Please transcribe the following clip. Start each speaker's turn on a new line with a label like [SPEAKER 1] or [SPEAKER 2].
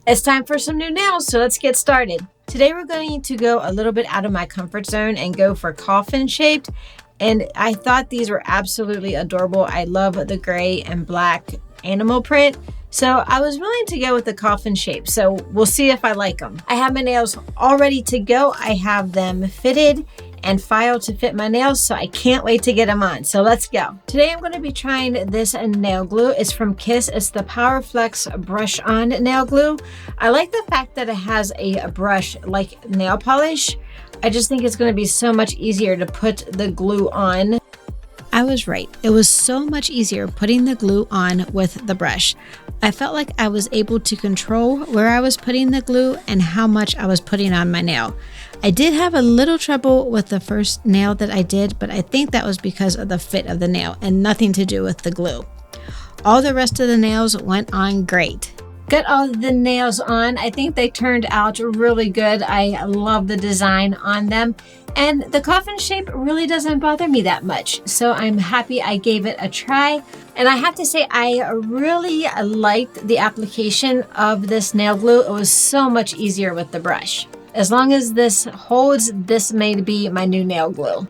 [SPEAKER 1] It's time for some new nails, so let's get started. Today we're going to go a little bit out of my comfort zone and go for coffin shaped. And I thought these were absolutely adorable. I love the gray and black animal print. So I was willing to go with the coffin shape. So we'll see if I like them. I have my nails all ready to go. I have them fitted and filed to fit my nails, so I can't wait to get them on. So let's go. Today I'm going to be trying this nail glue. It's from Kiss. It's the Power Flex brush on nail glue. I like the fact that it has a brush like nail polish. I just think it's going to be so much easier to put the glue on. I was right. It was so much easier putting the glue on with the brush. I felt like I was able to control where I was putting the glue and how much I was putting on my nail. I did have a little trouble with the first nail that I did, but I think that was because of the fit of the nail and nothing to do with the glue. All the rest of the nails went on great. Got all the nails on. I think they turned out really good. I love the design on them. And the coffin shape really doesn't bother me that much. So I'm happy I gave it a try. And I have to say, I really liked the application of this nail glue. It was so much easier with the brush. As long as this holds, this may be my new nail glue.